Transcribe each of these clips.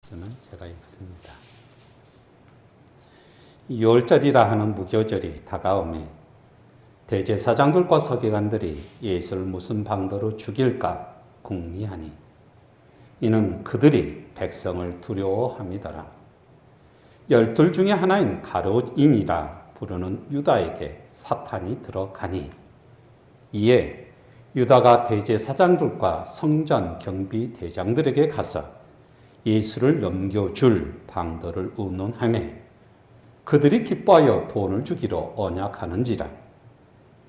말씀을 제가 읽습니다. 6월절이라 하는 무교절이 다가오매 대제사장들과 서기관들이 예수를 무슨 방도로 죽일까 궁리하니 이는 그들이 백성을 두려워함이더라. 12 중에 하나인 가룟인이라 부르는 유다에게 사탄이 들어가니 이에 유다가 대제사장들과 성전 경비 대장들에게 가서 예수를 넘겨줄 방도를 의논하며 그들이 기뻐하여 돈을 주기로 언약하는지라.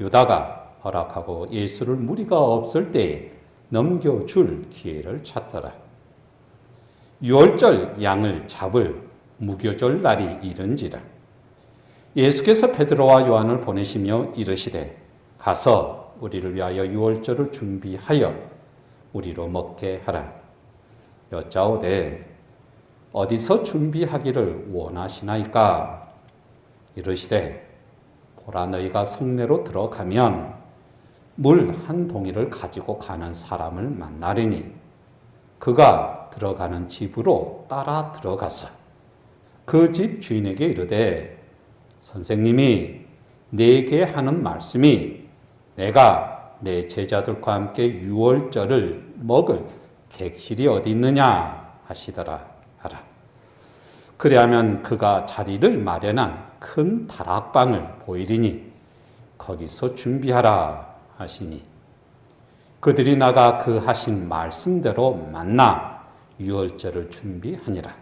유다가 허락하고 예수를 무리가 없을 때에 넘겨줄 기회를 찾더라. 6월절 양을 잡을 무교절 날이 이른지라. 예수께서 베드로와 요한을 보내시며 이르시되 가서 우리를 위하여 6월절을 준비하여 우리로 먹게 하라. 여짜오되 어디서 준비하기를 원하시나이까? 이르시되 보라 너희가 성내로 들어가면 물 한 동이를 가지고 가는 사람을 만나리니 그가 들어가는 집으로 따라 들어가서 그 집 주인에게 이르되 선생님이 내게 하는 말씀이 내가 내 제자들과 함께 6월절을 먹을 객실이 어디 있느냐 하시더라 하라. 그리하면 그가 자리를 마련한 큰 다락방을 보이리니 거기서 준비하라 하시니 그들이 나가 그 하신 말씀대로 만나 6월절을 준비하니라.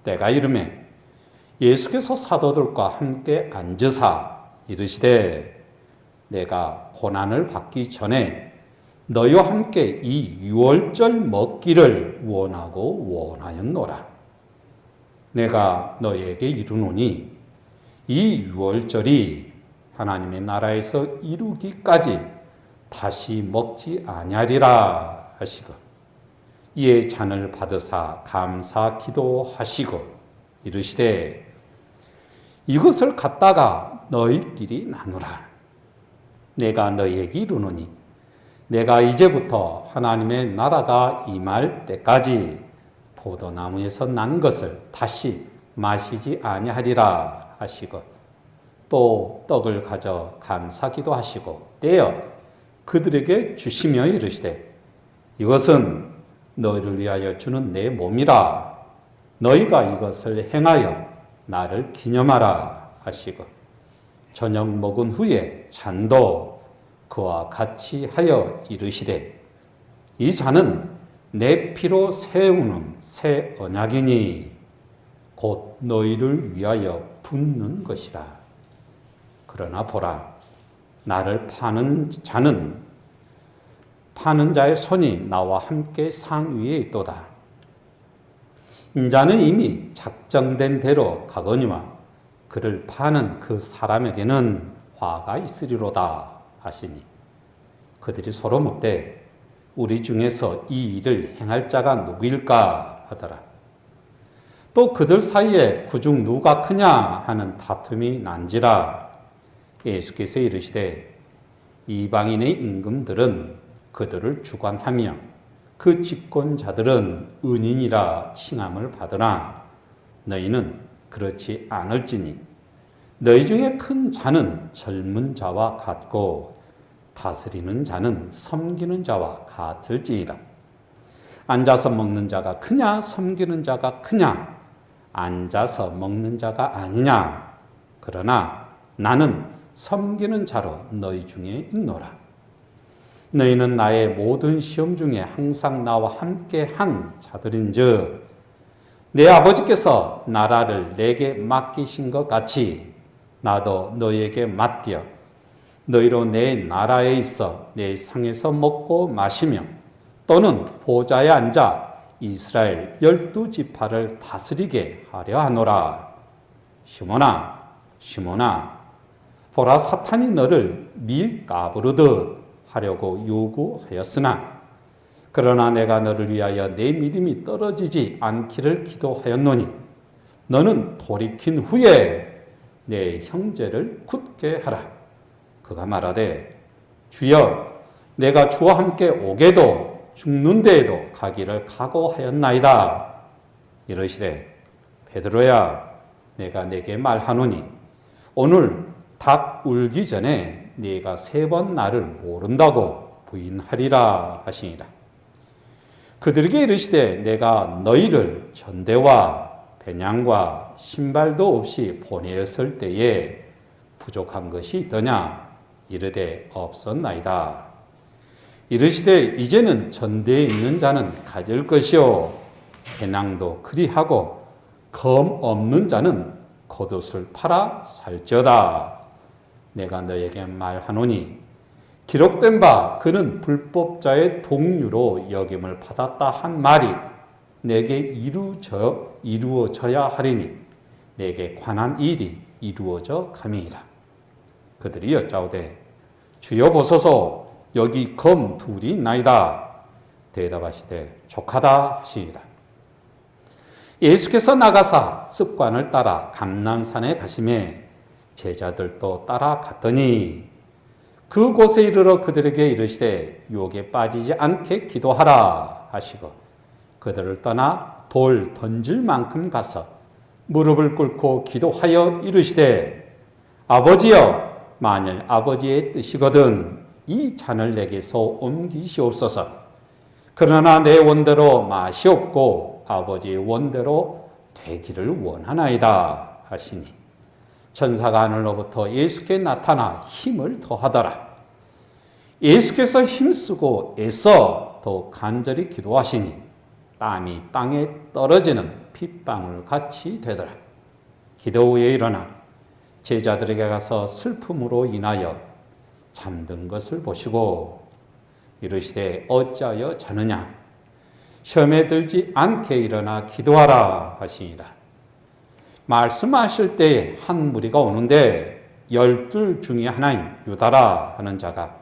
때가 이르매 예수께서 사도들과 함께 앉으사 이르시되 내가 고난을 받기 전에 너희와 함께 이 6월절 먹기를 원하였노라. 내가 너희에게 이르노니 이 6월절이 하나님의 나라에서 이루기까지 다시 먹지 아니하리라 하시고 이에 잔을 받으사 감사 기도하시고 이르시되 이것을 갖다가 너희끼리 나누라. 내가 너희에게 이르노니 내가 이제부터 하나님의 나라가 임할 때까지 포도나무에서 난 것을 다시 마시지 아니하리라 하시고 또 떡을 가져 감사기도 하시고 떼어 그들에게 주시며 이르시되 이것은 너희를 위하여 주는 내 몸이라. 너희가 이것을 행하여 나를 기념하라 하시고 저녁 먹은 후에 잔도 그와 같이 하여 이르시되 이 잔은 내 피로 세우는 새 언약이니 곧 너희를 위하여 붓는 것이라. 그러나 보라 나를 파는 자의 손이 나와 함께 상위에 있도다. 인자는 이미 작정된 대로 가거니와 그를 파는 그 사람에게는 화가 있으리로다 하시니 그들이 서로 묻되 우리 중에서 이 일을 행할 자가 누구일까 하더라. 또 그들 사이에 그중 누가 크냐 하는 다툼이 난지라. 예수께서 이르시되 이방인의 임금들은 그들을 주관하며 그 집권자들은 은인이라 칭함을 받으나 너희는 그렇지 않을지니 너희 중에 큰 자는 젊은 자와 같고 다스리는 자는 섬기는 자와 같을지이라. 앉아서 먹는 자가 크냐 섬기는 자가 크냐? 앉아서 먹는 자가 아니냐? 그러나 나는 섬기는 자로 너희 중에 있노라. 너희는 나의 모든 시험 중에 항상 나와 함께 한 자들인즉 내 아버지께서 나라를 내게 맡기신 것 같이 나도 너희에게 맡겨 너희로 내 나라에 있어 내 상에서 먹고 마시며 또는 보좌에 앉아 이스라엘 12지파를 다스리게 하려 하노라. 시몬아 시몬아 보라 사탄이 너를 밀 까부르듯 하려고 요구하였으나 그러나 내가 너를 위하여 내 믿음이 떨어지지 않기를 기도하였노니 너는 돌이킨 후에 내 형제를 굳게 하라. 그가 말하되 주여 내가 주와 함께 오게도 죽는 데에도 가기를 각오하였나이다. 이르시되 베드로야 내가 네게 말하노니 오늘 닭 울기 전에 네가 3번 나를 모른다고 부인하리라 하시니라. 그들에게 이르시되 내가 너희를 전대와 배냥과 신발도 없이 보내었을 때에 부족한 것이 있더냐? 이르되 없었나이다. 이르시되 이제는 전대에 있는 자는 가질 것이요 배낭도 그리하고 검 없는 자는 겉옷을 팔아 살지어다. 내가 너에게 말하노니 기록된 바 그는 불법자의 동류로 여김을 받았다 한 말이 내게 이루어져야 하리니 내게 관한 일이 이루어져 감이니라. 그들이 여짜오되 주여 보소서 여기 검 2이 있나이다. 대답하시되 족하다 하시니라. 예수께서 나가사 습관을 따라 감람산에 가시매 제자들도 따라갔더니 그곳에 이르러 그들에게 이르시되 유혹에 빠지지 않게 기도하라 하시고 그들을 떠나 돌 던질 만큼 가서 무릎을 꿇고 기도하여 이르시되 아버지여 만일 아버지의 뜻이거든 이 잔을 내게서 옮기시옵소서. 그러나 내 원대로 마시옵고 아버지의 원대로 되기를 원하나이다 하시니 천사가 하늘로부터 예수께 나타나 힘을 더하더라. 예수께서 힘쓰고 애써 더 간절히 기도하시니 땀이 땅에 떨어지는 핏방울 같이 되더라. 기도 후에 일어나 제자들에게 가서 슬픔으로 인하여 잠든 것을 보시고 이르시되 어찌하여 자느냐? 시험에 들지 않게 일어나 기도하라 하시니라. 말씀하실 때에 한 무리가 오는데 12 중에 하나인 유다라 하는 자가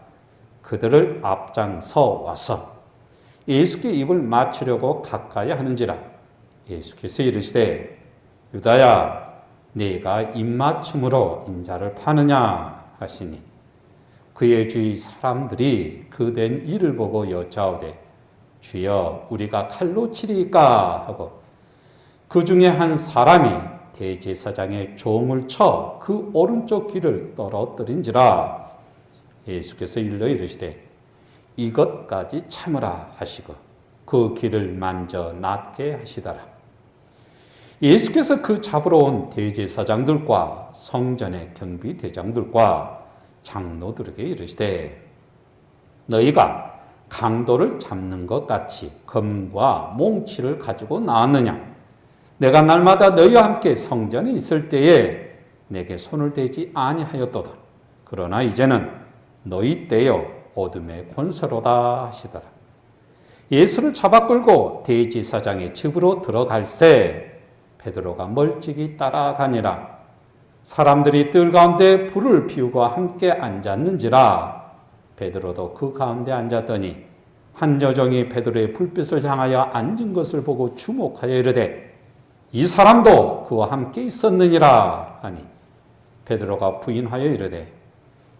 그들을 앞장서 와서 예수께 입을 맞추려고 가까이 하는지라. 예수께서 이르시되 유다야 네가 입맞춤으로 인자를 파느냐 하시니 그의 주위 사람들이 그 된 일을 보고 여짜오되 주여 우리가 칼로 치리까 하고 그 중에 한 사람이 대제사장의 종을 쳐 그 오른쪽 귀를 떨어뜨린지라. 예수께서 일러 이르시되 이것까지 참으라 하시고 그 귀를 만져 낫게 하시더라. 예수께서 그 잡으러 온 대제사장들과 성전의 경비대장들과 장로들에게 이르시되 너희가 강도를 잡는 것 같이 검과 몽치를 가지고 나왔느냐? 내가 날마다 너희와 함께 성전에 있을 때에 내게 손을 대지 아니하였도다. 그러나 이제는 너희 때요 어둠의 권세로다 하시더라. 예수를 잡아 끌고 대제사장의 집으로 들어갈새 베드로가 멀찍이 따라가니라. 사람들이 뜰 가운데 불을 피우고 함께 앉았는지라. 베드로도 그 가운데 앉았더니 한 여종이 베드로의 불빛을 향하여 앉은 것을 보고 주목하여 이르되 이 사람도 그와 함께 있었느니라 하니 베드로가 부인하여 이르되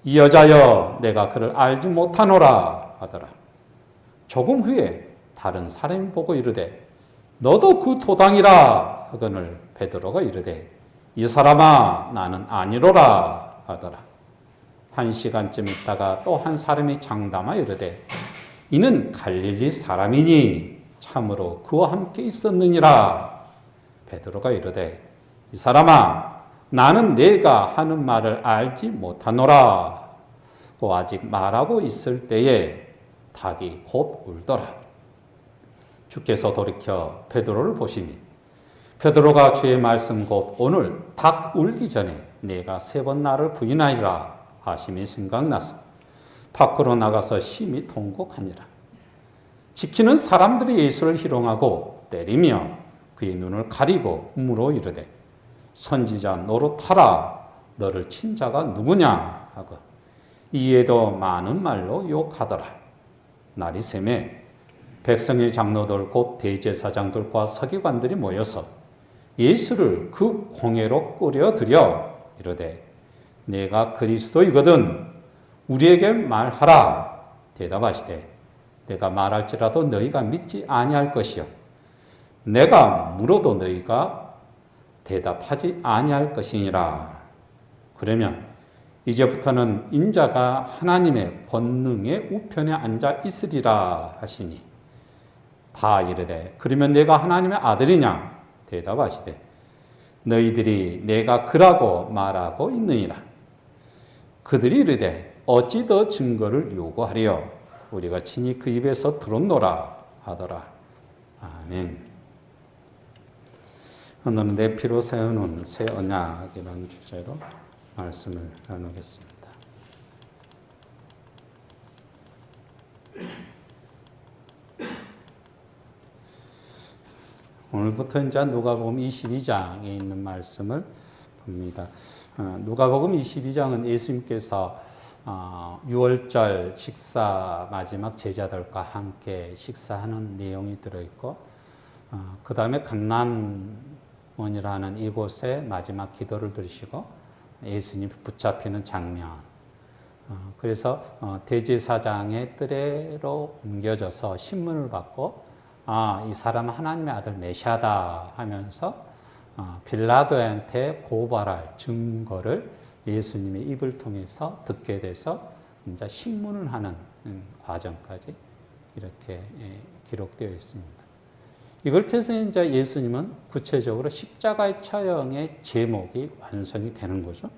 이 여자여 내가 그를 알지 못하노라 하더라. 조금 후에 다른 사람이 보고 이르되 너도 그 도당이라 하거늘 베드로가 이르되 이 사람아 나는 아니로라 하더라. 1시간쯤 있다가 또 한 사람이 장담하여 이르되 이는 갈릴리 사람이니 참으로 그와 함께 있었느니라. 베드로가 이르되 이 사람아 나는 네가 하는 말을 알지 못하노라. 고 아직 말하고 있을 때에 닭이 곧 울더라. 주께서 돌이켜 베드로를 보시니 베드로가 주의 말씀 곧 오늘 닭 울기 전에 네가 3번 나를 부인하리라 하심이 생각나서 밖으로 나가서 심히 통곡하니라. 지키는 사람들이 예수를 희롱하고 때리며 그의 눈을 가리고 물어 이르되 선지자 노릇하라. 너를 친 자가 누구냐 하고 이에도 많은 말로 욕하더라. 날이 새매 백성의 장로들 곧 대제사장들과 서기관들이 모여서 예수를 그 공회로 끌어들여 이르되 내가 그리스도이거든 우리에게 말하라. 대답하시되 내가 말할지라도 너희가 믿지 아니할 것이요 내가 물어도 너희가 대답하지 아니할 것이니라. 그러면 이제부터는 인자가 하나님의 권능의 우편에 앉아 있으리라 하시니 다 이르되 그러면 내가 하나님의 아들이냐? 대답하시되 너희들이 내가 그라고 말하고 있느니라. 그들이 이르되 어찌 더 증거를 요구하리요? 우리가 친히 그 입에서 들었노라 하더라. 아멘. 오늘은 내 피로 세우는 새 언약이라는 주제로 말씀을 나누겠습니다. 오늘부터 이제 누가복음 22장에 있는 말씀을 봅니다. 누가복음 22장은 예수님께서 6월절 식사 마지막 제자들과 함께 식사하는 내용이 들어있고 그 다음에 감난원이라는 이곳에 마지막 기도를 드리시고 예수님이 붙잡히는 장면. 그래서 대제사장의 뜰에로 옮겨져서 신문을 받고 이 사람은 하나님의 아들 메시아다 하면서 빌라도한테 고발할 증거를 예수님의 입을 통해서 듣게 돼서 이제 신문을 하는 과정까지 이렇게 기록되어 있습니다. 이걸 통해서 이제 예수님은 구체적으로 십자가의 처형의 제목이 완성이 되는 거죠.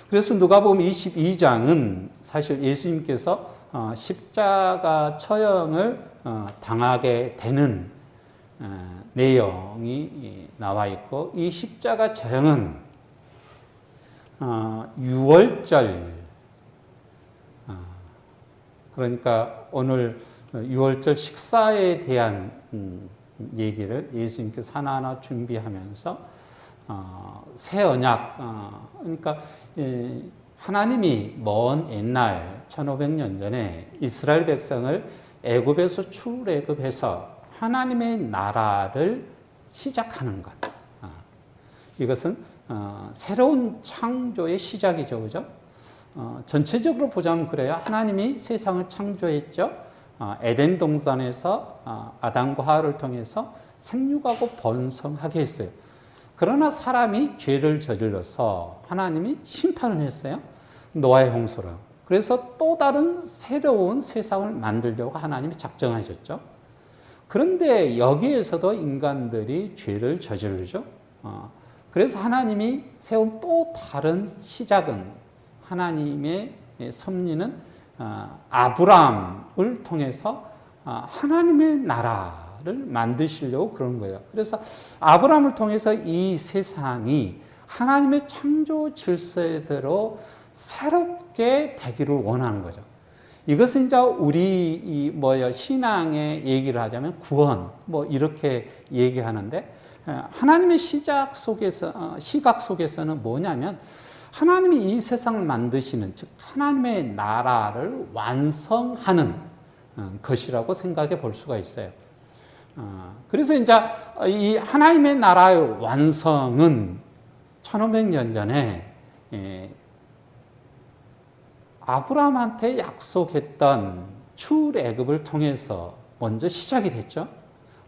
그래서 누가복음 22장은 사실 예수님께서 십자가 처형을 당하게 되는 내용이 나와 있고 이 십자가 처형은 6월절 그러니까 오늘 6월절 식사에 대한 얘기를 예수님께서 하나하나 준비하면서 새 언약 그러니까 하나님이 먼 옛날 1500년 전에 이스라엘 백성을 애굽에서 출애굽해서 하나님의 나라를 시작하는 것. 이것은 새로운 창조의 시작이죠, 그죠? 전체적으로 보자면 그래요. 하나님이 세상을 창조했죠. 에덴 동산에서 아담과 하와를 통해서 생육하고 번성하게 했어요. 그러나 사람이 죄를 저질러서 하나님이 심판을 했어요. 노아의 홍수로. 그래서 또 다른 새로운 세상을 만들려고 하나님이 작정하셨죠. 그런데 여기에서도 인간들이 죄를 저지르죠. 그래서 하나님이 세운 또 다른 시작은 하나님의 섭리는 아브라함을 통해서 하나님의 나라를 만드시려고 그런 거예요. 그래서 아브라함을 통해서 이 세상이 하나님의 창조 질서대로 새롭게 되기를 원하는 거죠. 이것은 이제 우리 신앙의 얘기를 하자면 구원 이렇게 얘기하는데 하나님의 시각 속에서는 뭐냐면 하나님이 이 세상을 만드시는 즉 하나님의 나라를 완성하는 것이라고 생각해 볼 수가 있어요. 그래서 이제 이 하나님의 나라의 완성은 1500년 전에 아브라함한테 약속했던 출애굽을 통해서 먼저 시작이 됐죠.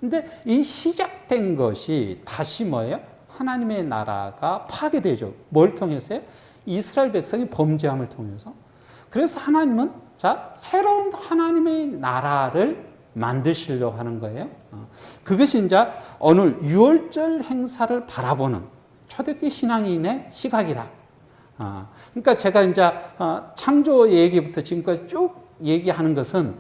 근데 이 시작된 것이 다시 뭐예요? 하나님의 나라가 파괴되죠. 뭘 통해서요? 이스라엘 백성이 범죄함을 통해서. 그래서 하나님은 새로운 하나님의 나라를 만드시려고 하는 거예요. 그것이 이제 오늘 6월절 행사를 바라보는 초대교회 신앙인의 시각이다. 그러니까 제가 이제 창조 얘기부터 지금까지 쭉 얘기하는 것은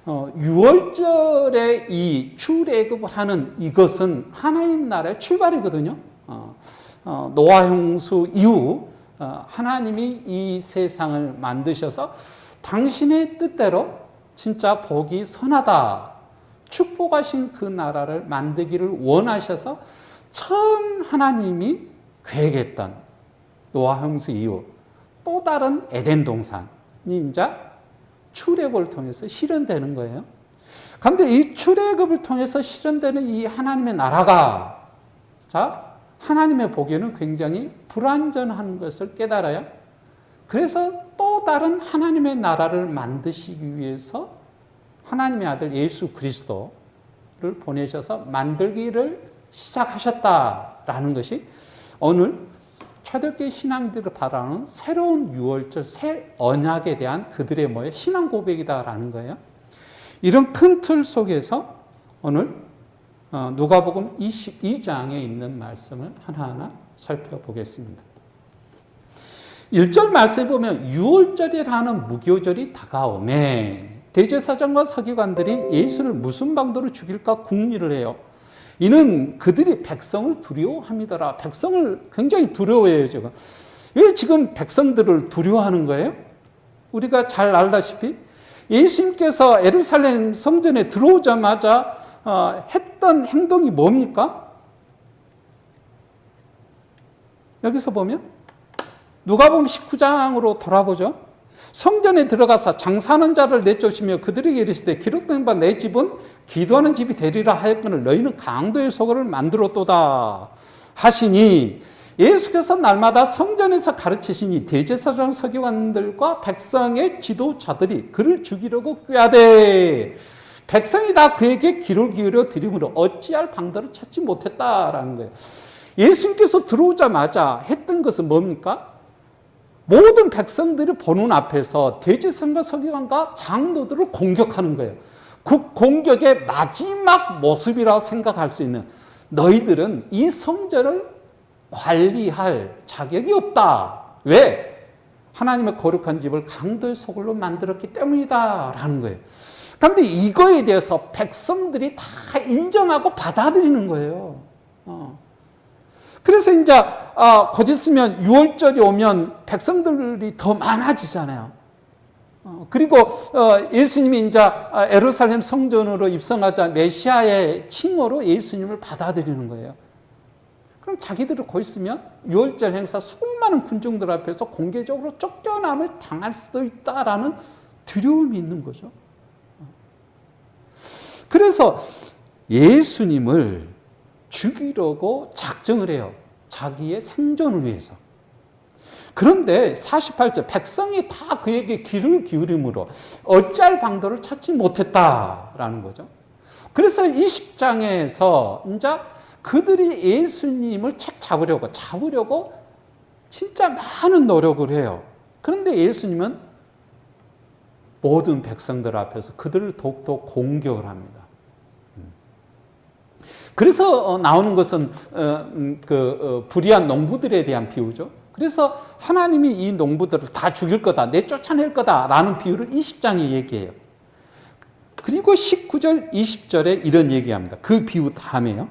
6월절에 이 출애굽을 하는 이것은 하나님 나라의 출발이거든요. 노아 홍수 이후 하나님이 이 세상을 만드셔서 당신의 뜻대로 진짜 복이 선하다 축복하신 그 나라를 만들기를 원하셔서 처음 하나님이 계획했던 노아 홍수 이후 또 다른 에덴 동산이 이제 출애굽을 통해서 실현되는 거예요. 그런데 이 출애굽을 통해서 실현되는 이 하나님의 나라가 하나님의 보기에는 굉장히 불완전한 것을 깨달아요. 그래서 또 다른 하나님의 나라를 만드시기 위해서 하나님의 아들 예수 그리스도를 제자들을 보내셔서 만들기를 시작하셨다라는 것이 오늘 초대교회 신앙들이 바라는 새로운 유월절, 새 언약에 대한 그들의 신앙 고백이다라는 거예요. 이런 큰 틀 속에서 오늘 누가복음 22장에 있는 말씀을 하나하나 살펴보겠습니다. 1절 말씀에 보면 유월절이라는 무교절이 다가오매 대제사장과 서기관들이 예수를 무슨 방도로 죽일까 궁리를 해요. 이는 그들이 백성을 두려워합니다라. 백성을 굉장히 두려워해요, 지금. 왜 지금 백성들을 두려워하는 거예요? 우리가 잘 알다시피 예수님께서 예루살렘 성전에 들어오자마자 했던 행동이 뭡니까? 여기서 보면 누가복음 19장으로 돌아보죠. 성전에 들어가서 장사하는 자를 내쫓으며 그들에게 이르시되 기록된 바 내 집은 기도하는 집이 되리라 하였거늘 너희는 강도의 소굴을 만들었도다 하시니 예수께서 날마다 성전에서 가르치시니 대제사장 서기관들과 백성의 지도자들이 그를 죽이려고 꾀하되 백성이 다 그에게 귀를 기울여 드림으로 어찌할 방도를 찾지 못했다라는 거예요. 예수님께서 들어오자마자 했던 것은 뭡니까? 모든 백성들이 보는 앞에서 대제사장과 서기관과 장로들을 공격하는 거예요. 그 공격의 마지막 모습이라고 생각할 수 있는 너희들은 이 성전을 관리할 자격이 없다. 왜? 하나님의 거룩한 집을 강도의 소굴로 만들었기 때문이다 라는 거예요. 그런데 이거에 대해서 백성들이 다 인정하고 받아들이는 거예요. 그래서 이제 곧 있으면 6월절이 오면 백성들이 더 많아지잖아요. 그리고 예수님이 이제 예루살렘 성전으로 입성하자 메시아의 칭호로 예수님을 받아들이는 거예요. 그럼 자기들이 곧 있으면 6월절 행사 수많은 군중들 앞에서 공개적으로 쫓겨남을 당할 수도 있다라는 두려움이 있는 거죠. 그래서 예수님을 죽이려고 작정을 해요. 자기의 생존을 위해서. 그런데 48절 백성이 다 그에게 귀를 기울임으로 어찌할 방도를 찾지 못했다라는 거죠. 그래서 20장에서 이제 그들이 예수님을 책 잡으려고 진짜 많은 노력을 해요. 그런데 예수님은 모든 백성들 앞에서 그들을 더욱더 공격을 합니다. 그래서 나오는 것은 불의한 농부들에 대한 비유죠. 그래서 하나님이 이 농부들을 다 죽일 거다, 내쫓아낼 거다라는 비유를 20장에 얘기해요. 그리고 19절, 20절에 이런 얘기합니다. 그 비유 다음에요.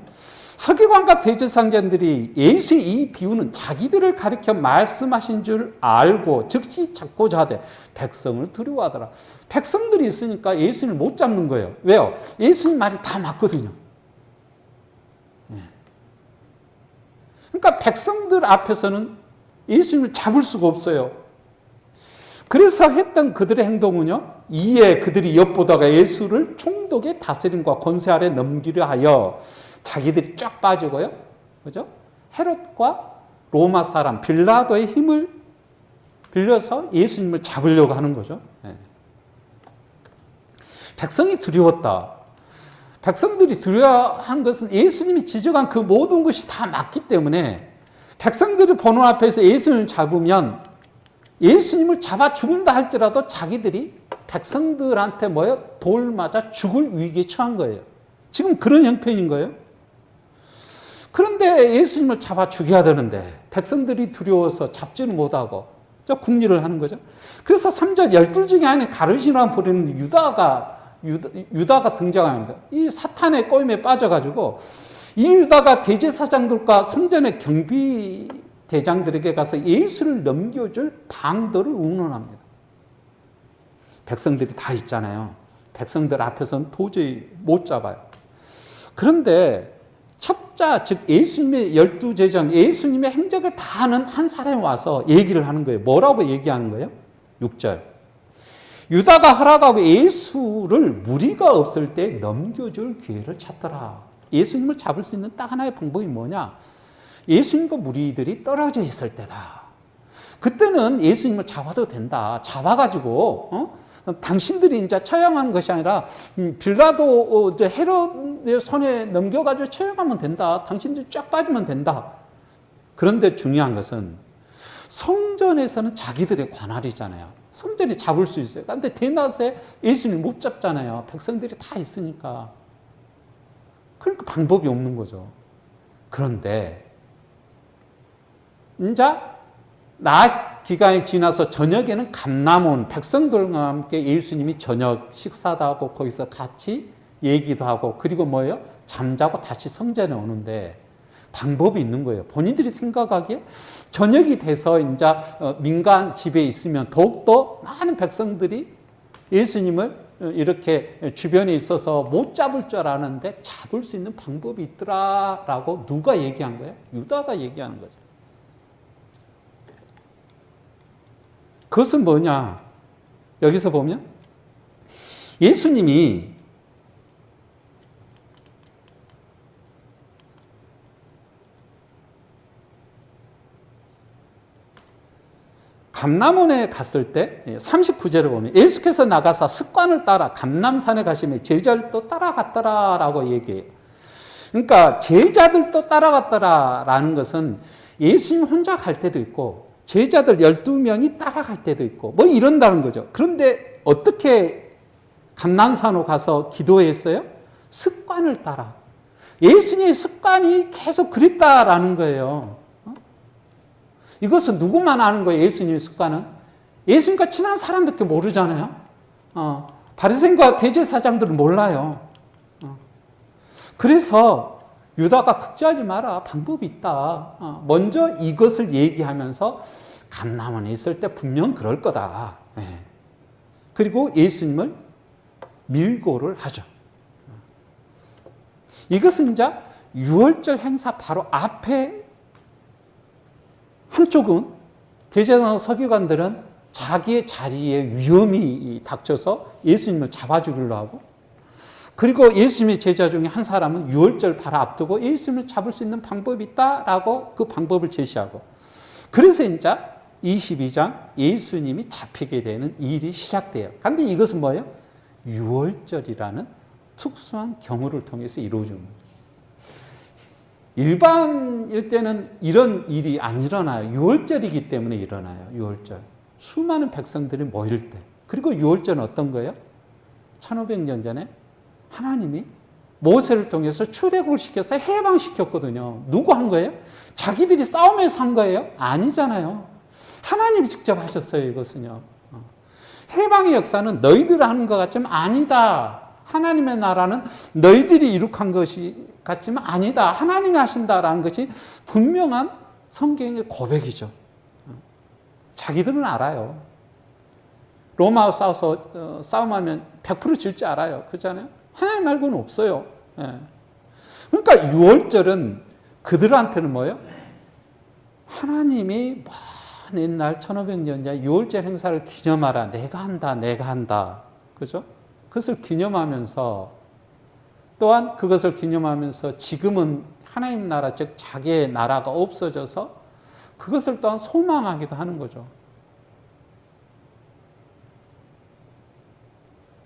서기관과 대제사장들이 예수의 이 비유는 자기들을 가리켜 말씀하신 줄 알고 즉시 잡고자 하되 백성을 두려워하더라. 백성들이 있으니까 예수님을 못 잡는 거예요. 왜요? 예수님 말이 다 맞거든요. 그러니까 백성들 앞에서는 예수님을 잡을 수가 없어요. 그래서 했던 그들의 행동은요, 이에 그들이 엿보다가 예수를 총독의 다스림과 권세 아래 넘기려 하여 자기들이 쫙 빠지고요, 그죠? 헤롯과 로마 사람 빌라도의 힘을 빌려서 예수님을 잡으려고 하는 거죠. 백성이 두려웠다. 백성들이 두려워한 것은 예수님이 지적한 그 모든 것이 다 맞기 때문에 백성들이 보는 앞에서 예수님을 잡으면 예수님을 잡아 죽인다 할지라도 자기들이 백성들한테 돌 맞아 죽을 위기에 처한 거예요. 지금 그런 형편인 거예요. 그런데 예수님을 잡아 죽여야 되는데 백성들이 두려워서 잡지는 못하고 궁리를 하는 거죠. 그래서 3절 12 중에 하나는 가르시라고 부르는 유다가 등장합니다. 이 사탄의 꼬임에 빠져가지고 이 유다가 대제사장들과 성전의 경비 대장들에게 가서 예수를 넘겨줄 방도를 의논합니다. 백성들이 다 있잖아요. 백성들 앞에서는 도저히 못 잡아요. 그런데 첩자, 즉 예수님의 12제자, 예수님의 행적을 다 아는 한 사람이 와서 얘기를 하는 거예요. 뭐라고 얘기하는 거예요? 6절. 유다가 허락하고 예수를 무리가 없을 때 넘겨줄 기회를 찾더라. 예수님을 잡을 수 있는 딱 하나의 방법이 뭐냐? 예수님과 무리들이 떨어져 있을 때다. 그때는 예수님을 잡아도 된다. 잡아가지고 당신들이 이제 처형하는 것이 아니라 빌라도 헤롯의 손에 넘겨가지고 처형하면 된다. 당신들이 쫙 빠지면 된다. 그런데 중요한 것은 성전에서는 자기들의 관할이잖아요. 성전이 잡을 수 있어요. 그런데 대낮에 예수님을 못 잡잖아요. 백성들이 다 있으니까. 그러니까 방법이 없는 거죠. 그런데 이제 낮 기간이 지나서 저녁에는 감람원 백성들과 함께 예수님이 저녁 식사도 하고 거기서 같이 얘기도 하고 그리고 뭐예요? 잠자고 다시 성전에 오는데 방법이 있는 거예요. 본인들이 생각하기에 저녁이 돼서 이제 민간 집에 있으면 더욱더 많은 백성들이 예수님을 이렇게 주변에 있어서 못 잡을 줄 아는데 잡을 수 있는 방법이 있더라라고 누가 얘기한 거예요? 유다가 얘기하는 거죠. 그것은 뭐냐? 여기서 보면 예수님이 감람원에 갔을 때 39절을 보면 예수께서 나가서 습관을 따라 감람산에 가시며 제자들도 따라갔더라라고 얘기해요. 그러니까 제자들도 따라갔더라라는 것은 예수님 혼자 갈 때도 있고 제자들 12명이 따라갈 때도 있고 뭐 이런다는 거죠. 그런데 어떻게 감람산으로 가서 기도했어요? 습관을 따라. 예수님의 습관이 계속 그립다라는 거예요. 이것은 누구만 아는 거예요? 예수님의 습관은. 예수님과 친한 사람밖에 모르잖아요. 바리새인과 대제사장들은 몰라요. 그래서 유다가 걱정하지 마라. 방법이 있다. 먼저 이것을 얘기하면서 감람원에 있을 때 분명 그럴 거다. 그리고 예수님을 밀고를 하죠. 이것은 이제 유월절 행사 바로 앞에 한쪽은 대제사장 서기관들은 자기의 자리에 위험이 닥쳐서 예수님을 잡아주기로 하고 그리고 예수님의 제자 중에 한 사람은 유월절 바로 앞두고 예수님을 잡을 수 있는 방법이 있다라고 그 방법을 제시하고 그래서 이제 22장 예수님이 잡히게 되는 일이 시작돼요. 그런데 이것은 뭐예요? 유월절이라는 특수한 경우를 통해서 이루어지는 거예요. 일반일 때는 이런 일이 안 일어나요. 유월절이기 때문에 일어나요. 유월절. 수많은 백성들이 모일 때. 그리고 유월절은 어떤 거예요? 1500년 전에 하나님이 모세를 통해서 출애굽을 시켜서 해방시켰거든요. 누구 한 거예요? 자기들이 싸움에서 한 거예요? 아니잖아요. 하나님이 직접 하셨어요. 이것은요. 해방의 역사는 너희들 하는 것 같지만 아니다. 하나님의 나라는 너희들이 이룩한 것이 같지만 아니다. 하나님이 하신다라는 것이 분명한 성경의 고백이죠. 자기들은 알아요. 로마와 싸워서 싸움하면 100% 질지 알아요. 그렇잖아요. 하나님 말고는 없어요. 그러니까 유월절은 그들한테는 뭐예요? 하나님이 먼 옛날 1500년 전 유월절 행사를 기념하라. 내가 한다. 내가 한다. 그죠? 그것을 기념하면서 또한 그것을 기념하면서 지금은 하나님 나라 즉 자기의 나라가 없어져서 그것을 또한 소망하기도 하는 거죠.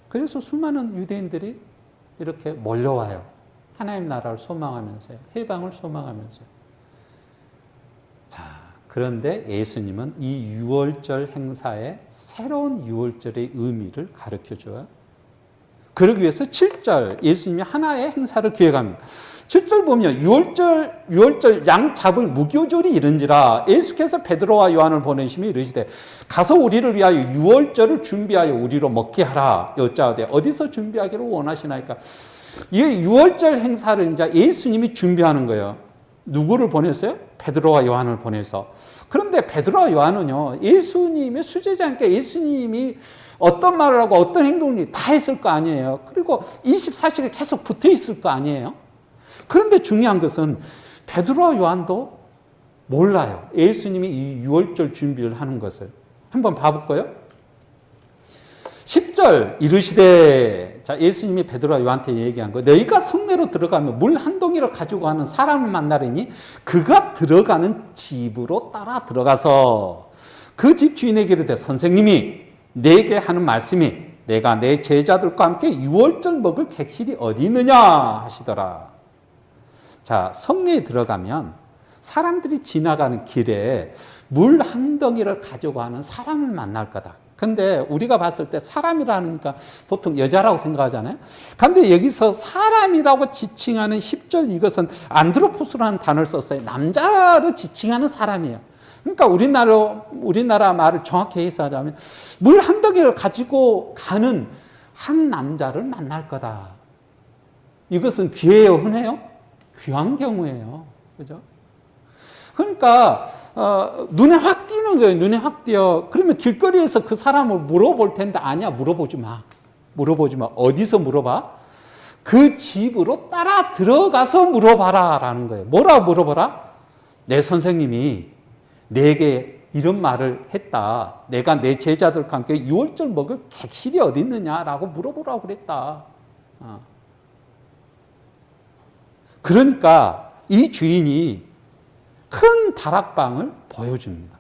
그래서 수많은 유대인들이 이렇게 몰려와요. 하나님 나라를 소망하면서요. 해방을 소망하면서요. 자, 그런데 예수님은 이 유월절 행사에 새로운 유월절의 의미를 가르쳐줘요. 그러기 위해서 7절 예수님이 하나의 행사를 기획합니다. 7절 보면 유월절 양 잡을 무교절이 이른지라 예수께서 베드로와 요한을 보내시며 이르시되 가서 우리를 위하여 유월절을 준비하여 우리로 먹게 하라 여짜오되 어디서 준비하기를 원하시나이까. 이 유월절 행사를 이제 예수님이 준비하는 거예요. 누구를 보냈어요? 베드로와 요한을 보내서. 그런데 베드로와 요한은요 예수님의 수제자니까 예수님이 어떤 말을 하고 어떤 행동을 다 했을 거 아니에요. 그리고 24시간 계속 붙어 있을 거 아니에요. 그런데 중요한 것은 베드로와 요한도 몰라요. 예수님이 이 유월절 준비를 하는 것을. 한번 봐볼까요? 10절 이르시되 자 예수님이 베드로와 요한테 얘기한 거 너희가 성내로 들어가면 물 한 동이를 가지고 가는 사람을 만나려니 그가 들어가는 집으로 따라 들어가서 그 집 주인에게 이르되 선생님이 내게 하는 말씀이 내가 내 제자들과 함께 유월절 먹을 객실이 어디 있느냐 하시더라. 자, 성내에 들어가면 사람들이 지나가는 길에 물 한 덩이를 가지고 하는 사람을 만날 거다. 근데 우리가 봤을 때 사람이라니까 보통 여자라고 생각하잖아요. 근데 여기서 사람이라고 지칭하는 10절 이것은 안드로포스라는 단어를 썼어요. 남자를 지칭하는 사람이에요. 그러니까 우리나라 말을 정확히 해석하자면 물 한 덩이를 가지고 가는 한 남자를 만날 거다. 이것은 귀해요, 흔해요? 귀한 경우예요. 그죠? 그러니까 눈에 확 띄는 거예요. 눈에 확 띄어. 그러면 길거리에서 그 사람을 물어볼 텐데 아니야, 물어보지 마. 물어보지 마. 어디서 물어봐? 그 집으로 따라 들어가서 물어봐라라는 거예요. 뭐라고 물어봐라? 내 선생님이 내게 이런 말을 했다. 내가 내 제자들과 함께 유월절 먹을 객실이 어디 있느냐라고 물어보라고 그랬다. 그러니까 이 주인이 큰 다락방을 보여줍니다.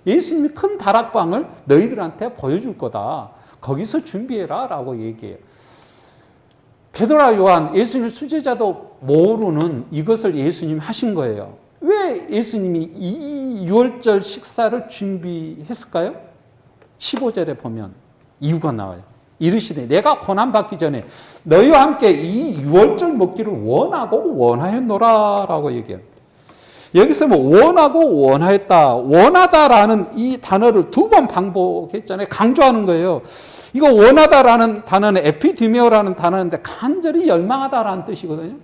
예수님이 큰 다락방을 너희들한테 보여줄 거다. 거기서 준비해라 라고 얘기해요. 베드로와 요한, 예수님 수제자도 모르는 이것을 예수님이 하신 거예요. 왜 예수님이 이 유월절 식사를 준비했을까요? 15절에 보면 이유가 나와요. 이르시되 내가 고난받기 전에 너희와 함께 이 유월절 먹기를 원하고 원하였노라 라고 얘기해요. 여기서 뭐 원하고 원하였다, 원하다라는 이 단어를 두 번 반복했잖아요. 강조하는 거예요. 이거 원하다라는 단어는 에피디메오라는 단어인데 간절히 열망하다라는 뜻이거든요.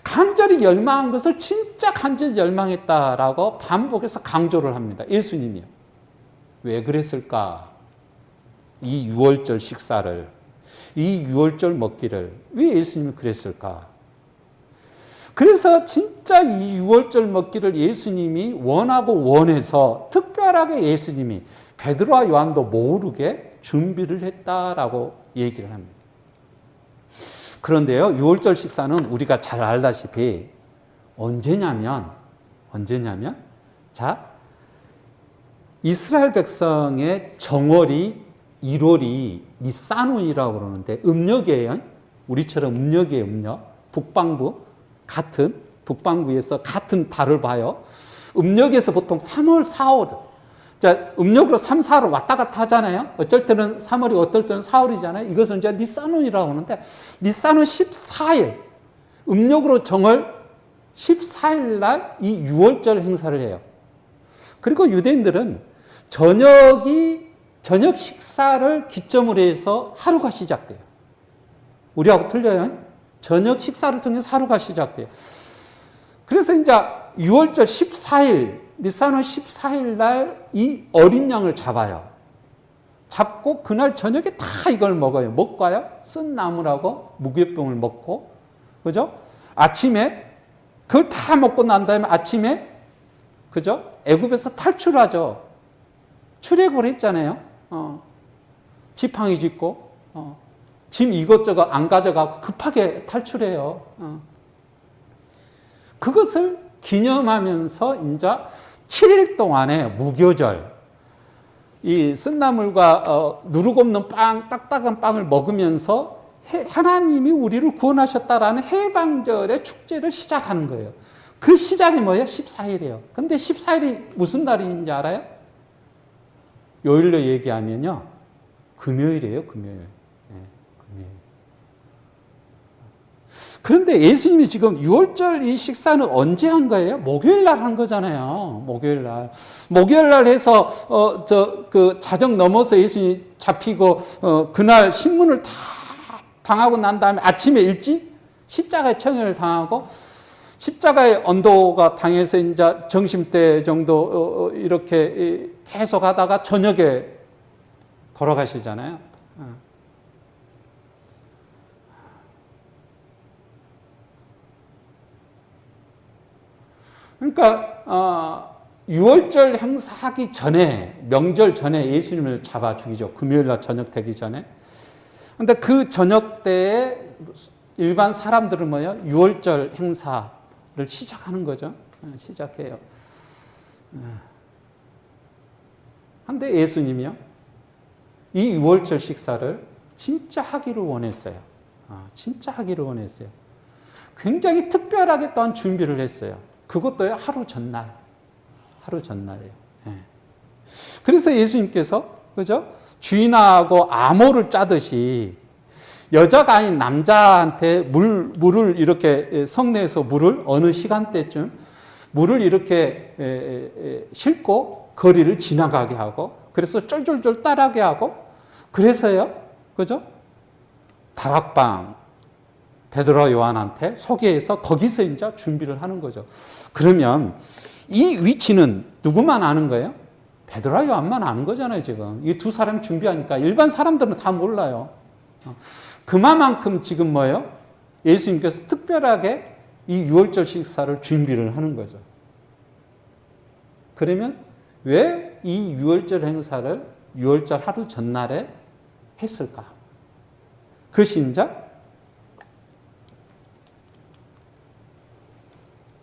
간절히 열망한 것을 진짜 간절히 열망했다라고 반복해서 강조를 합니다. 예수님이요. 왜 그랬을까? 이 유월절 식사를, 이 유월절 먹기를 왜 예수님이 그랬을까? 그래서 진짜 이 유월절 먹기를 예수님이 원하고 원해서 특별하게 예수님이 베드로와 요한도 모르게 준비를 했다라고 얘기를 합니다. 그런데요, 유월절 식사는 우리가 잘 알다시피 언제냐면 자, 이스라엘 백성의 정월이 1월이 니산운이라고 그러는데 음력이에요. 우리처럼 음력이에요, 음력. 북방구에서 같은 달을 봐요. 음력에서 보통 3월, 4월. 자, 음력으로 3, 4월 왔다 갔다 하잖아요. 어쩔 때는 3월이, 어떨 때는 4월이잖아요. 이것은 이제 니산운이라고 하는데, 니산운 14일, 음력으로 정월 14일 날 이 유월절 행사를 해요. 그리고 유대인들은 저녁 식사를 기점으로 해서 하루가 시작돼요. 우리하고 틀려요. 저녁 식사를 통해서 하루가 시작돼요. 그래서 이제 6월절 14일, 니산월 14일 날 이 어린 양을 잡아요. 잡고 그날 저녁에 다 이걸 먹어요. 먹고요. 쓴 나물하고 무교병을 먹고, 그죠? 아침에 그걸 다 먹고 난 다음에 아침에, 그죠? 애굽에서 탈출하죠. 출애굽을 했잖아요. 지팡이 짚고, 짐 이것저것 안 가져가고 급하게 탈출해요. 그것을 기념하면서 이제 7일 동안의 무교절, 이 쓴나물과 누룩없는 빵, 딱딱한 빵을 먹으면서 하나님이 우리를 구원하셨다라는 해방절의 축제를 시작하는 거예요. 그 시작이 뭐예요? 14일이에요. 근데 14일이 무슨 날인지 알아요? 요일로 얘기하면요. 금요일이에요, 금요일. 그런데 예수님이 지금 6월절 이 식사는 언제 한 거예요? 목요일 날 한 거잖아요. 목요일 날. 목요일 날 해서, 그 자정 넘어서 예수님이 잡히고, 그날 신문을 다 당하고 난 다음에 아침에 일찍 십자가의 청혈을 당하고, 십자가의 언도가 당해서 이제 정심때 정도 이렇게 계속 하다가 저녁에 돌아가시잖아요. 그러니까 6월절 행사하기 전에, 명절 전에 예수님을 잡아 죽이죠. 금요일 날 저녁 되기 전에. 근데 그 저녁 때에 일반 사람들은 뭐예요? 6월절 행사를 시작하는 거죠. 시작해요. 근데 예수님이요? 이 유월절 식사를 진짜 하기를 원했어요. 진짜 하기를 원했어요. 굉장히 특별하게 또한 준비를 했어요. 그것도 하루 전날. 하루 전날이에요. 예. 그래서 예수님께서, 그죠? 주인하고 암호를 짜듯이 여자가 아닌 남자한테 물을 이렇게 성내에서 물을 어느 시간대쯤 물을 이렇게 싣고 거리를 지나가게 하고 그래서 쫄쫄쫄 따라게 하고 그래서요. 그죠? 다락방 베드로와 요한한테 소개해서 거기서 이제 준비를 하는 거죠. 그러면 이 위치는 누구만 아는 거예요? 베드로와 요한만 아는 거잖아요, 지금. 이 두 사람이 준비하니까 일반 사람들은 다 몰라요. 그만큼 지금 뭐예요? 예수님께서 특별하게 이 유월절 식사를 준비를 하는 거죠. 그러면 왜 이 유월절 행사를 유월절 하루 전날에 했을까? 그것이 이제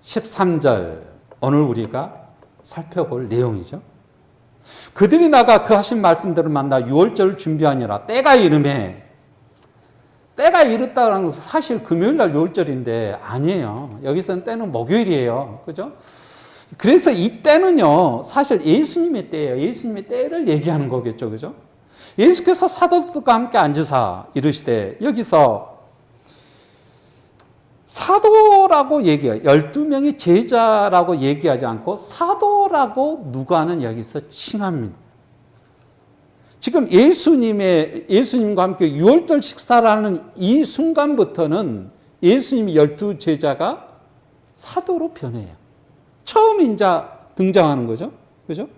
13절 오늘 우리가 살펴볼 내용이죠. 그들이 나가 그 하신 말씀대로 만나 유월절을 준비하니라. 때가 이르매. 때가 이르다는 것은 사실 금요일날 유월절인데 아니에요. 여기서는 때는 목요일이에요. 그죠? 그래서 이 때는요, 사실 예수님의 때예요. 예수님의 때를 얘기하는 거겠죠. 그죠? 예수께서 사도들과 함께 앉으사 이르시되, 여기서 사도라고 얘기해요. 12명의 제자라고 얘기하지 않고 사도라고 누가는 여기서 칭합니다. 지금 예수님과 함께 유월절 식사라는 이 순간부터는 예수님이 12제자가 사도로 변해요. 처음 이제 등장하는 거죠. 그죠?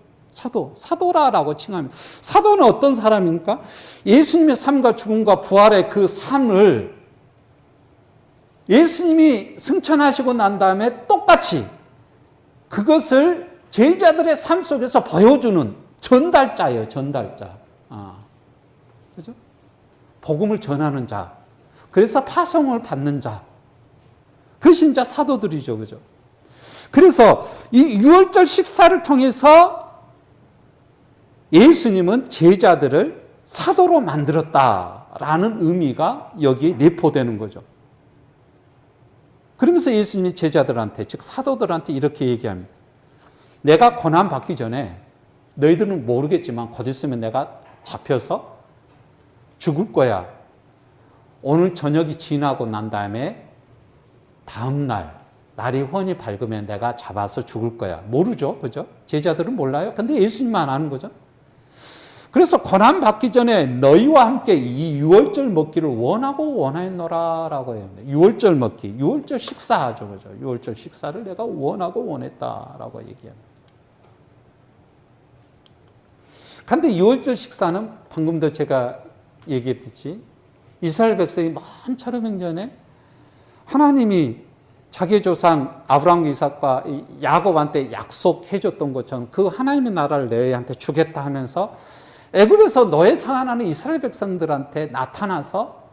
사도라라고 칭합니다. 사도는 어떤 사람입니까? 예수님의 삶과 죽음과 부활의 그 삶을 예수님이 승천하시고 난 다음에 똑같이 그것을 제자들의 삶 속에서 보여주는 전달자예요, 전달자. 그죠? 복음을 전하는 자. 그래서 파송을 받는 자. 그것이 이제 사도들이죠, 그죠? 그래서 이 유월절 식사를 통해서 예수님은 제자들을 사도로 만들었다라는 의미가 여기에 내포되는 거죠. 그러면서 예수님이 제자들한테, 즉 사도들한테 이렇게 얘기합니다. 내가 고난 받기 전에 너희들은 모르겠지만 곧 있으면 내가 잡혀서 죽을 거야. 오늘 저녁이 지나고 난 다음에 다음 날이 훤히 밝으면 내가 잡아서 죽을 거야. 모르죠. 그죠? 제자들은 몰라요. 근데 예수님만 아는 거죠. 그래서 고난 받기 전에 너희와 함께 이 유월절 먹기를 원하고 원하였노라라고 해요. 유월절 먹기, 유월절 식사하죠. 그죠? 유월절 식사를 내가 원하고 원했다라고 얘기합니다. 그런데 유월절 식사는 방금도 제가 얘기했듯이 이스라엘 백성이 먼 철업행전에 하나님이 자기 조상 아브라함과 이삭과 야곱한테 약속해 줬던 것처럼 그 하나님의 나라를 너희한테 주겠다 하면서 애굽에서 노예 생활하는 이스라엘 백성들한테 나타나서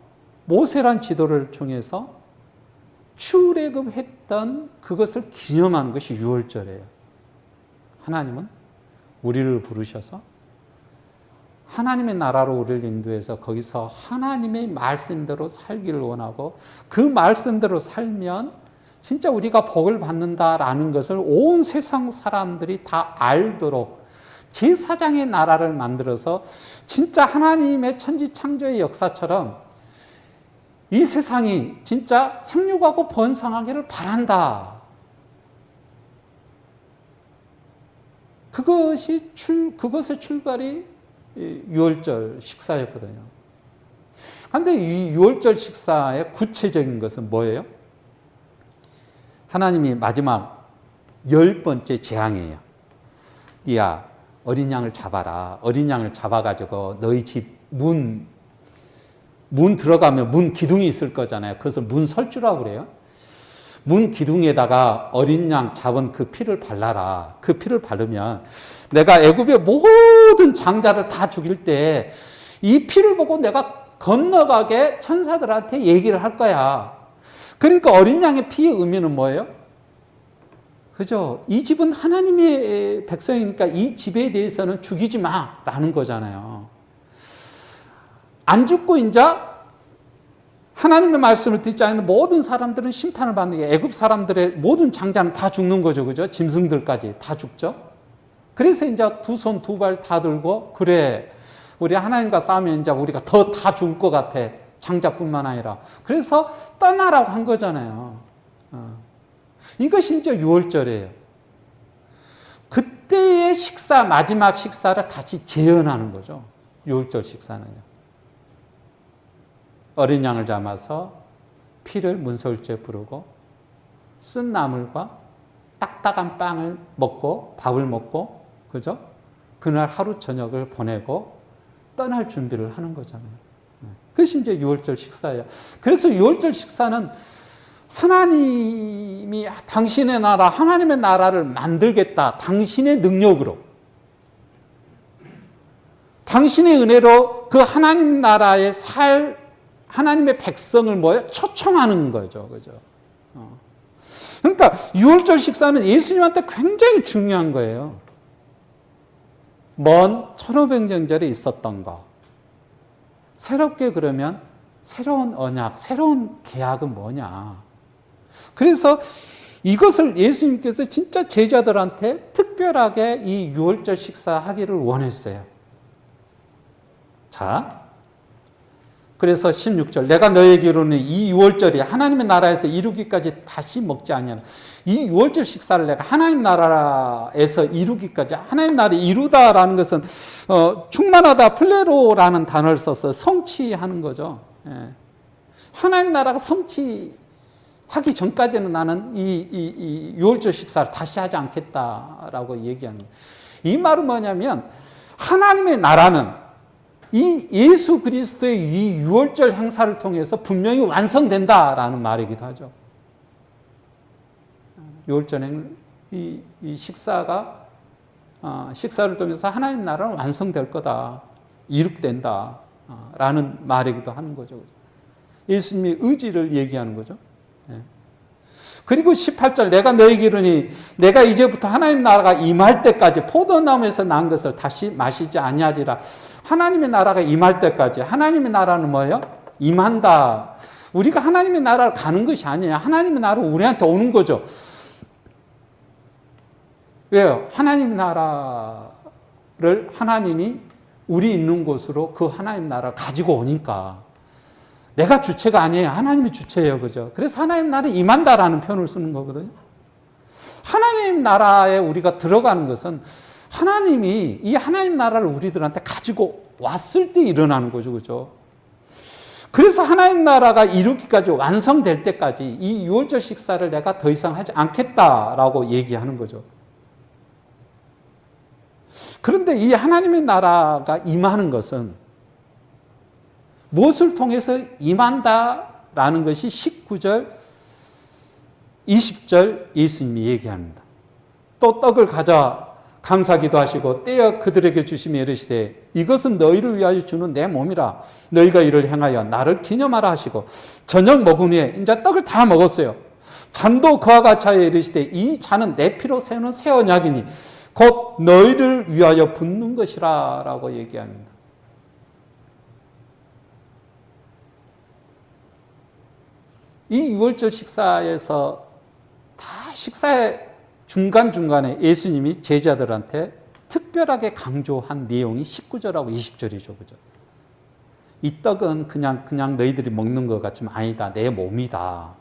모세란 지도를 통해서 출애굽했던 그것을 기념하는 것이 유월절이에요. 하나님은 우리를 부르셔서 하나님의 나라로 우리를 인도해서 거기서 하나님의 말씀대로 살기를 원하고 그 말씀대로 살면 진짜 우리가 복을 받는다라는 것을 온 세상 사람들이 다 알도록 제사장의 나라를 만들어서 진짜 하나님의 천지창조의 역사처럼 이 세상이 진짜 생육하고 번성하기를 바란다. 그것의 출발이 유월절 식사였거든요. 그런데 이 유월절 식사의 구체적인 것은 뭐예요? 하나님이 마지막 10번째 재앙이에요. 야, 어린 양을 잡아라. 어린 양을 잡아가지고 너희 집 문 들어가면 문 기둥이 있을 거잖아요. 그것을 문 설주라고 그래요. 문 기둥에다가 어린 양 잡은 그 피를 발라라. 그 피를 바르면 내가 애굽의 모든 장자를 다 죽일 때 이 피를 보고 내가 건너가게 천사들한테 얘기를 할 거야. 그러니까 어린 양의 피의 의미는 뭐예요? 그죠? 이 집은 하나님의 백성이니까 이 집에 대해서는 죽이지 마라는 거잖아요. 안 죽고 이제 하나님의 말씀을 듣지 않는 모든 사람들은 심판을 받는 게 애굽 사람들의 모든 장자는 다 죽는 거죠. 그죠? 짐승들까지 다 죽죠. 그래서 이제 두 손 두 발 다 들고 그래 우리 하나님과 싸우면 이제 우리가 더 다 죽을 것 같아. 장자뿐만 아니라. 그래서 떠나라고 한 거잖아요. 이것이 이제 유월절이에요. 그때의 식사, 마지막 식사를 다시 재현하는 거죠. 유월절 식사는요. 어린 양을 잡아서 피를 문설주에 부르고 쓴 나물과 딱딱한 빵을 먹고 밥을 먹고 그죠? 그날 하루 저녁을 보내고 떠날 준비를 하는 거잖아요. 그것이 이제 유월절 식사예요. 그래서 유월절 식사는 하나님이 당신의 나라, 하나님의 나라를 만들겠다. 당신의 능력으로. 당신의 은혜로 그 하나님 나라에 하나님의 백성을 초청하는 거죠. 그죠? 그러니까 유월절 식사는 예수님한테 굉장히 중요한 거예요. 먼 1500년전에 있었던 거. 새롭게 그러면 새로운 언약, 새로운 계약은 뭐냐. 그래서 이것을 예수님께서 진짜 제자들한테 특별하게 이 유월절 식사하기를 원했어요. 자, 그래서 16절 내가 너에게 이르노니 이 유월절이 하나님의 나라에서 이루기까지 다시 먹지 아니하나. 이 유월절 식사를 내가 하나님 나라에서 이루기까지, 하나님 나라를 이루다라는 것은 충만하다, 플레로라는 단어를 써서 성취하는 거죠. 예. 하나님 나라가 성취하기 전까지는 나는 이 유월절 식사를 다시 하지 않겠다라고 얘기하는 거예요. 이 말은 뭐냐면 하나님의 나라는 이 예수 그리스도의 이 유월절 행사를 통해서 분명히 완성된다라는 말이기도 하죠. 유월절 이 식사가 식사를 통해서 하나님 나라는 완성될 거다, 이룩된다라는 말이기도 하는 거죠. 예수님의 의지를 얘기하는 거죠. 그리고 18절 내가 너에게 이르니 내가 이제부터 하나님 나라가 임할 때까지 포도나무에서 난 것을 다시 마시지 아니하리라. 하나님의 나라가 임할 때까지. 하나님의 나라는 뭐예요? 임한다. 우리가 하나님의 나라를 가는 것이 아니에요. 하나님의 나라는 우리한테 오는 거죠. 왜요? 하나님의 나라를 하나님이 우리 있는 곳으로 그 하나님 나라를 가지고 오니까. 내가 주체가 아니에요. 하나님이 주체예요. 그죠? 그래서 하나님 나라에 임한다라는 표현을 쓰는 거거든요. 하나님 나라에 우리가 들어가는 것은 하나님이 이 하나님 나라를 우리들한테 가지고 왔을 때 일어나는 거죠. 그죠? 그래서 하나님 나라가 이루기까지 완성될 때까지 이 유월절 식사를 내가 더 이상 하지 않겠다라고 얘기하는 거죠. 그런데 이 하나님의 나라가 임하는 것은 무엇을 통해서 임한다라는 것이 19절, 20절 예수님이 얘기합니다. 또 떡을 가져 감사기도 하시고 떼어 그들에게 주시며 이르시되 이것은 너희를 위하여 주는 내 몸이라. 너희가 이를 행하여 나를 기념하라 하시고 저녁 먹은 후에 이제 떡을 다 먹었어요. 잔도 그와 같이 하여 이르시되 이 잔은 내 피로 세우는 새 언약이니 곧 너희를 위하여 붓는 것이라 라고 얘기합니다. 이 유월절 식사에서 다 식사의 중간중간에 예수님이 제자들한테 특별하게 강조한 내용이 19절하고 20절이죠. 그죠? 이 떡은 그냥 너희들이 먹는 것 같지만 아니다. 내 몸이다.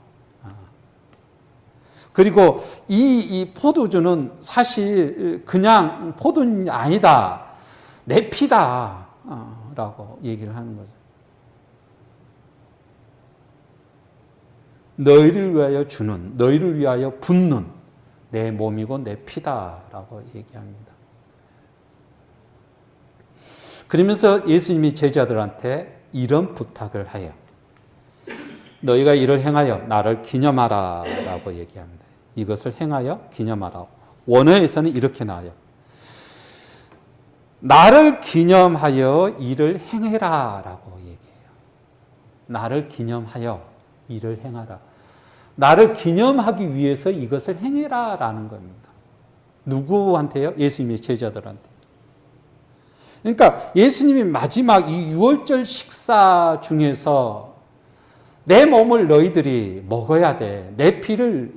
그리고 이 포도주는 사실 그냥 포도는 아니다. 내 피다. 라고 얘기를 하는 거죠. 너희를 위하여 주는, 너희를 위하여 붓는 내 몸이고 내 피다라고 얘기합니다. 그러면서 예수님이 제자들한테 이런 부탁을 해요. 너희가 이를 행하여 나를 기념하라 라고 얘기합니다. 이것을 행하여 기념하라. 원어에서는 이렇게 나와요. 나를 기념하여 이를 행해라 라고 얘기해요. 나를 기념하여 이를 행하라. 나를 기념하기 위해서 이것을 행해라 라는 겁니다. 누구한테요? 예수님의 제자들한테. 그러니까 예수님이 마지막 이 유월절 식사 중에서 내 몸을 너희들이 먹어야 돼. 내 피를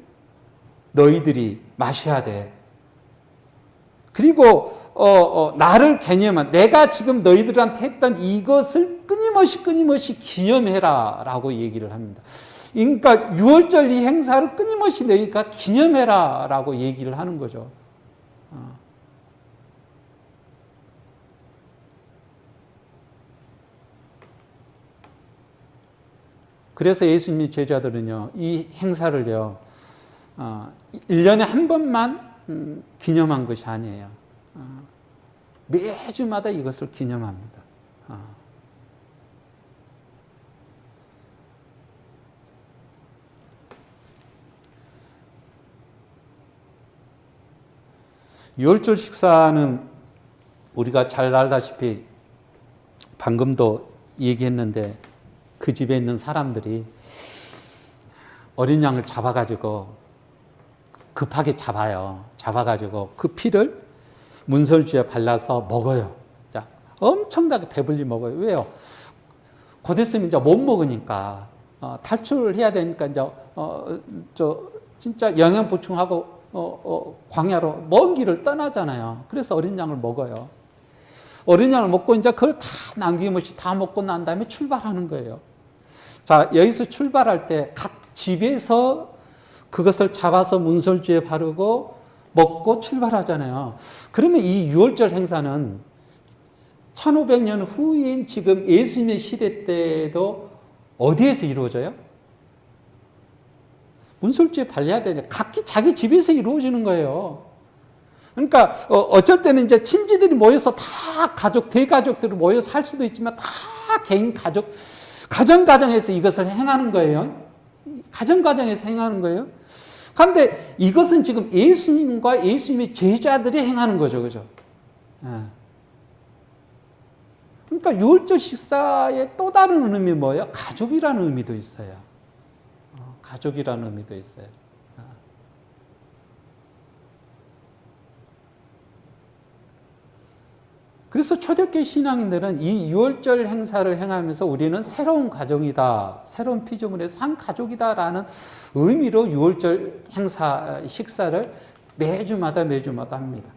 너희들이 마셔야 돼. 그리고 나를 개념한, 내가 지금 너희들한테 했던 이것을 끊임없이 기념해라 라고 얘기를 합니다. 그러니까 유월절 이 행사를 끊임없이 너희가 기념해라 라고 얘기를 하는 거죠. 그래서 예수님의 제자들은요, 이 행사를요, 1년에 한 번만 기념한 것이 아니에요. 매주마다 이것을 기념합니다. 유월절 식사는 우리가 잘 알다시피 방금도 얘기했는데 그 집에 있는 사람들이 어린 양을 잡아가지고 급하게 잡아가지고 그 피를 문설주에 발라서 먹어요. 자, 엄청나게 배불리 먹어요. 왜요? 곧 있으면 이제 못 먹으니까 탈출을 해야 되니까 이제 진짜 영양 보충하고 광야로 먼 길을 떠나잖아요. 그래서 어린 양을 먹어요. 어린 양을 먹고 이제 그걸 다 남김없이 다 먹고 난 다음에 출발하는 거예요. 자, 여기서 출발할 때 각 집에서 그것을 잡아서 문설주에 바르고 먹고 출발하잖아요. 그러면 이 유월절 행사는 1500년 후인 지금 예수님의 시대 때도 어디에서 이루어져요? 문설주에 발려야 되냐. 각기 자기 집에서 이루어지는 거예요. 그러니까 어쩔 때는 이제 친지들이 모여서 다 대가족들이 모여서 할 수도 있지만 다 개인 가정에서 이것을 행하는 거예요. 가정에서 행하는 거예요. 그런데 이것은 지금 예수님과 예수님의 제자들이 행하는 거죠. 그죠? 그러니까 유월절 식사의 또 다른 의미 뭐예요? 가족이라는 의미도 있어요. 가족이라는 의미도 있어요. 그래서 초대교회 신앙인들은 이 유월절 행사를 행하면서 우리는 새로운 가정이다, 새로운 피조물에서 한 가족이다라는 의미로 유월절 행사 식사를 매주마다 합니다.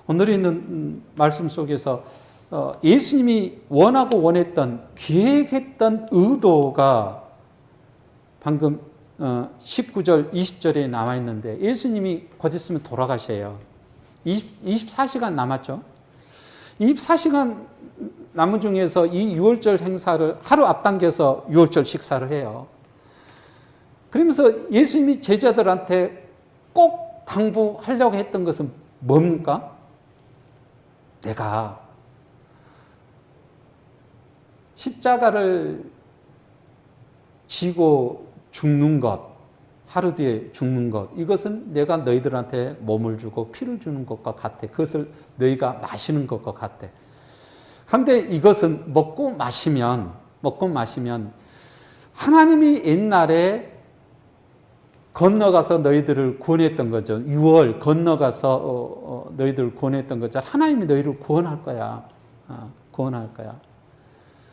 오늘 있는 말씀 속에서 예수님이 원하고 원했던, 계획했던 의도가 방금 19절, 20절에 나와 있는데 예수님이 곧 있으면 돌아가셔요. 24시간 남았죠. 24시간 남은 중에서 이 유월절 행사를 하루 앞당겨서 유월절 식사를 해요. 그러면서 예수님이 제자들한테 꼭 당부하려고 했던 것은 뭡니까? 내가 십자가를 지고 죽는 것, 하루 뒤에 죽는 것, 이것은 내가 너희들한테 몸을 주고 피를 주는 것과 같아. 그것을 너희가 마시는 것과 같아. 그런데 이것은 먹고 마시면 하나님이 옛날에 건너가서 너희들을 구원했던 거죠. 6월 건너가서 너희들을 구원했던 거죠. 하나님이 너희를 구원할 거야. 구원할 거야.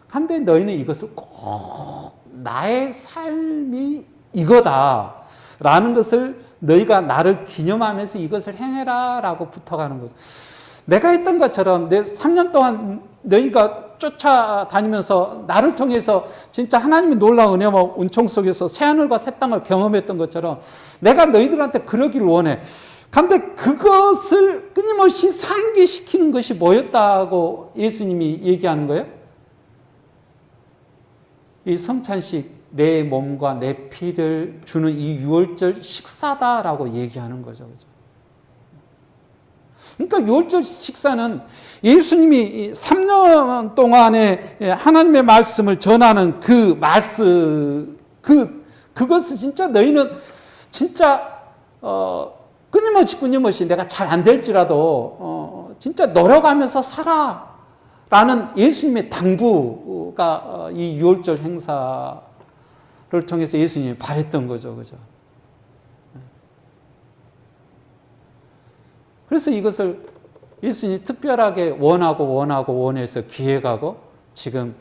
그런데 너희는 이것을 꼭 나의 삶이 이거다라는 것을 너희가 나를 기념하면서 이것을 행해라 라고 붙어가는 거죠. 내가 했던 것처럼 내 3년 동안 너희가 쫓아다니면서 나를 통해서 진짜 하나님의 놀라운 은혜와 은총 속에서 새하늘과 새 땅을 경험했던 것처럼 내가 너희들한테 그러기를 원해. 그런데 그것을 끊임없이 상기시키는 것이 뭐였다고 예수님이 얘기하는 거예요? 이 성찬식, 내 몸과 내 피를 주는 이 유월절 식사다라고 얘기하는 거죠. 그러니까 유월절 식사는 예수님이 3년 동안에 하나님의 말씀을 전하는 그 말씀, 그것을 진짜 너희는 진짜 끊임없이 내가 잘 안 될지라도 진짜 노력하면서 살아. 라는 예수님의 당부가 이 유월절 행사를 통해서 예수님이 바랬던 거죠. 그죠? 그래서 이것을 예수님이 특별하게 원해서 기획하고 지금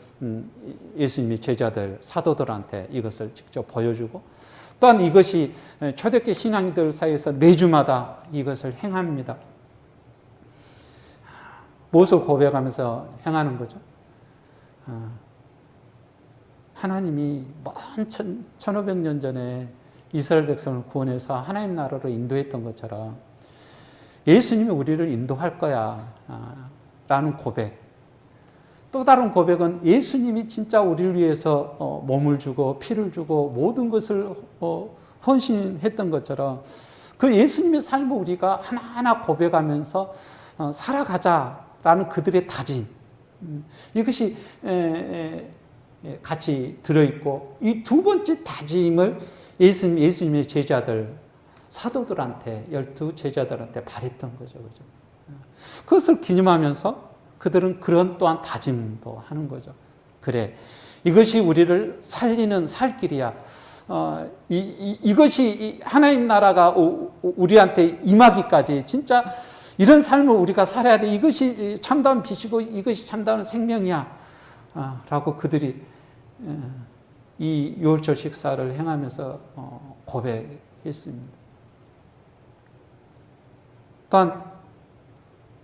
예수님이 제자들, 사도들한테 이것을 직접 보여주고 또한 이것이 초대교회 신앙인들 사이에서 매주마다 이것을 행합니다. 무엇을 고백하면서 행하는 거죠? 하나님이 먼 1500년 전에 이스라엘 백성을 구원해서 하나님 나라로 인도했던 것처럼 예수님이 우리를 인도할 거야 라는 고백. 또 다른 고백은 예수님이 진짜 우리를 위해서 몸을 주고 피를 주고 모든 것을 헌신했던 것처럼 그 예수님의 삶을 우리가 하나하나 고백하면서 살아가자라는 그들의 다짐. 이것이 같이 들어있고 이 두 번째 다짐을 예수님의 제자들, 사도들한테, 12 제자들한테 바랬던 거죠. 그죠? 그것을 기념하면서 그들은 그런 또한 다짐도 하는 거죠. 그래, 이것이 우리를 살리는 살 길이야. 이것이 하나님 나라가 우리한테 임하기까지 진짜 이런 삶을 우리가 살아야 돼. 이것이 참다운 빛이고 이것이 참다운 생명이야. 라고 그들이 이 유월절 식사를 행하면서 고백했습니다. 또한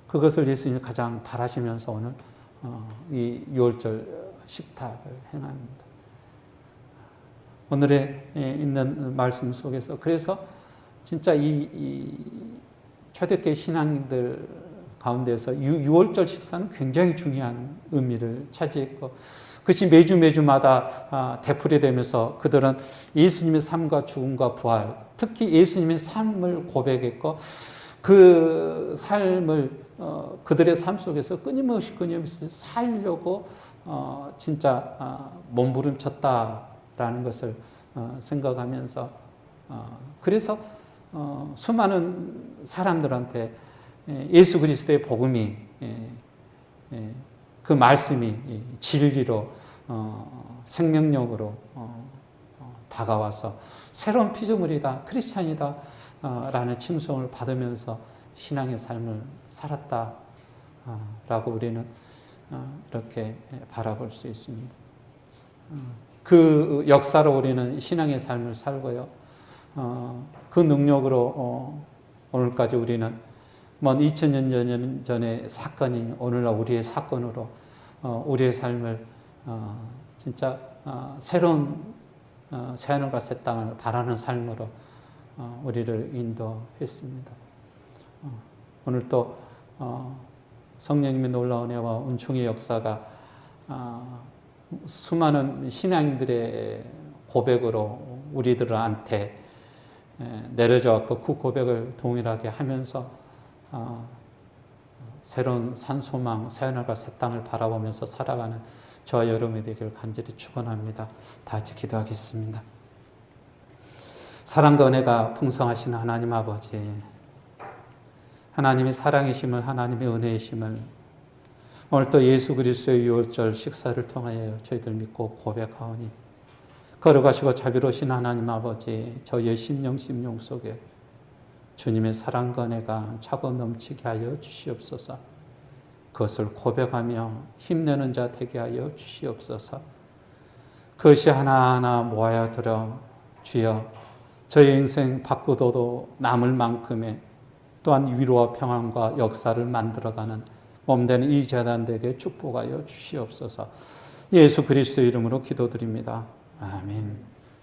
그것을 예수님이 가장 바라시면서 오늘 이 유월절 식탁을 행합니다. 오늘에 있는 말씀 속에서 그래서 진짜 이 초대교회 신앙인들 가운데서 유월절 식사는 굉장히 중요한 의미를 차지했고 그것이 매주마다 되풀이되면서 그들은 예수님의 삶과 죽음과 부활, 특히 예수님의 삶을 고백했고 그 삶을 그들의 삶 속에서 끊임없이 살려고 진짜 몸부림쳤다라는 것을 생각하면서 그래서 수많은 사람들한테 예수 그리스도의 복음이 그 말씀이 진리로 생명력으로 다가와서 새로운 피조물이다, 크리스찬이다 라는 칭송을 받으면서 신앙의 삶을 살았다라고 우리는 이렇게 바라볼 수 있습니다. 그 역사로 우리는 신앙의 삶을 살고요. 그 능력으로 오늘까지 우리는 먼 2000년 전의 사건이 오늘날 우리의 사건으로 우리의 삶을 진짜 새로운 새하늘과 새 땅을 바라는 삶으로 우리를 인도했습니다. 오늘 또 성령님의 놀라운 은혜와 은총의 역사가 수많은 신앙인들의 고백으로 우리들한테 내려져 왔고 그 고백을 동일하게 하면서 새로운 산소망, 새하늘과 새 땅을 바라보면서 살아가는 저와 여러분이 되기를 간절히 축원합니다. 다 같이 기도하겠습니다. 사랑과 은혜가 풍성하신 하나님 아버지, 하나님의 사랑이심을, 하나님의 은혜이심을 오늘 또 예수 그리스도의 유월절 식사를 통하여 저희들 믿고 고백하오니 걸어가시고 자비로우신 하나님 아버지, 저희의 심령 속에 주님의 사랑과 은혜가 차고 넘치게 하여 주시옵소서. 그것을 고백하며 힘내는 자 되게 하여 주시옵소서. 그것이 하나하나 모아야 들어 주여 저희 인생 바꾸어도 남을 만큼의 또한 위로와 평안과 역사를 만들어가는 몸되는 이 재단에게 축복하여 주시옵소서. 예수 그리스도 이름으로 기도드립니다. 아멘.